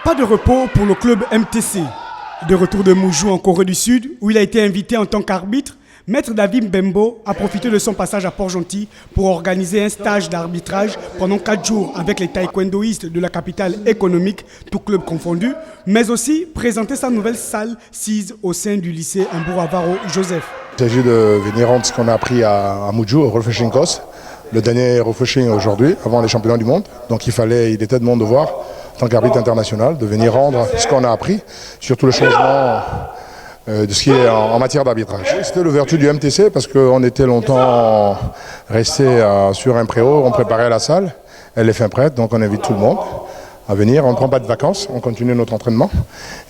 Pas de repos pour le club MTC. De retour de Moujou en Corée du Sud, où il a été invité en tant qu'arbitre, Maître David Mbembo a profité de son passage à Port-Gentil pour organiser un stage d'arbitrage pendant 4 jours avec les taekwondoïstes de la capitale économique, tout club confondu, mais aussi présenter sa nouvelle salle sise au sein du lycée Mbourg-Avaro Joseph. Il s'agit de venir rendre ce qu'on a appris à Moujou, au Refreshing Course, le dernier refreshing aujourd'hui, avant les championnats du monde. Donc il était de mon devoir, en tant qu'arbitre international, de venir rendre ce qu'on a appris, surtout le changement de ce qui est en matière d'arbitrage. C'était l'ouverture du MTC parce qu'on était longtemps resté sur un préau, on préparait la salle, elle est fin prête, donc on invite tout le monde à venir. On ne prend pas de vacances, on continue notre entraînement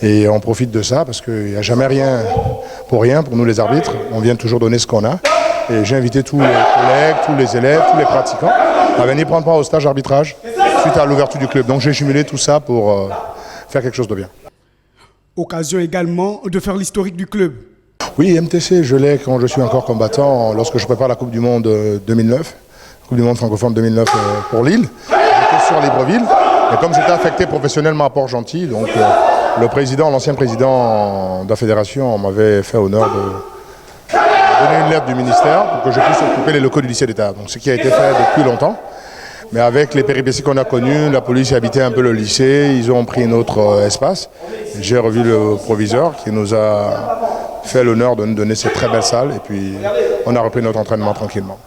et on profite de ça parce qu'il n'y a jamais rien pour nous les arbitres, on vient toujours donner ce qu'on a. Et j'ai invité tous les collègues, tous les élèves, tous les pratiquants à venir prendre part au stage d'arbitrage suite à l'ouverture du club. Donc j'ai jumelé tout ça pour faire quelque chose de bien. Occasion également de faire l'historique du club. Oui, MTC, je l'ai quand je suis encore combattant, lorsque je prépare la Coupe du Monde 2009, Coupe du Monde francophone 2009 pour Lille. J'étais sur Libreville, et comme j'étais affecté professionnellement à Port-Gentil, donc l'ancien président de la fédération m'avait fait honneur de donner une lettre du ministère pour que je puisse occuper les locaux du lycée d'État. Donc ce qui a été fait depuis longtemps. Mais avec les péripéties qu'on a connues, la police a habité un peu le lycée, ils ont pris notre espace. J'ai revu le proviseur qui nous a fait l'honneur de nous donner cette très belle salle et puis on a repris notre entraînement tranquillement.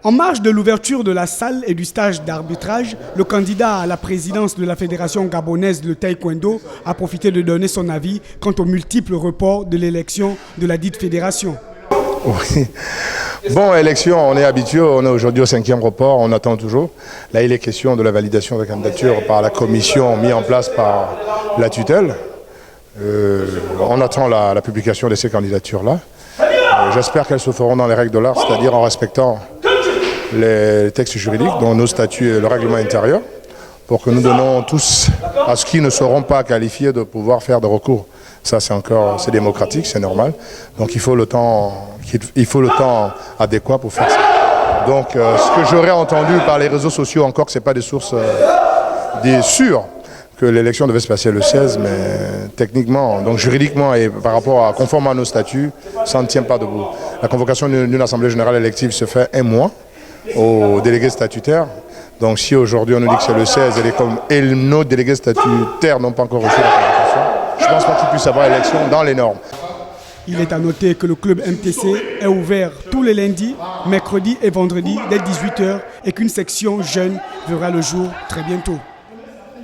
En marge de l'ouverture de la salle et du stage d'arbitrage, le candidat à la présidence de la Fédération gabonaise de taekwondo a profité de donner son avis quant aux multiples reports de l'élection de la dite fédération. Oui. Bon, élection, on est habitué, on est aujourd'hui au 5e report, on attend toujours. Là, il est question de la validation de la candidature par la commission mise en place par la tutelle. On attend la publication de ces candidatures-là. J'espère qu'elles se feront dans les règles de l'art, c'est-à-dire en respectant les textes juridiques, dont nos statuts et le règlement intérieur, pour que nous donnons tous à ceux qui ne seront pas qualifiés de pouvoir faire des recours. Ça, c'est démocratique, c'est normal. Donc il faut le temps adéquat pour faire ça. Donc ce que j'aurais entendu par les réseaux sociaux, encore que ce n'est pas des sources sûres, que l'élection devait se passer le 16, mais techniquement, donc juridiquement et par rapport à conformément à nos statuts, ça ne tient pas debout. La convocation d'une assemblée générale élective se fait un mois aux délégués statutaires. Donc si aujourd'hui on nous dit que c'est le 16 et nos délégués statutaires n'ont pas encore reçu la convocation, je ne pense pas qu'il puisse y avoir élection dans les normes. Il est à noter que le club MTC est ouvert tous les lundis, mercredis et vendredis dès 18 h et qu'une section jeune verra le jour très bientôt.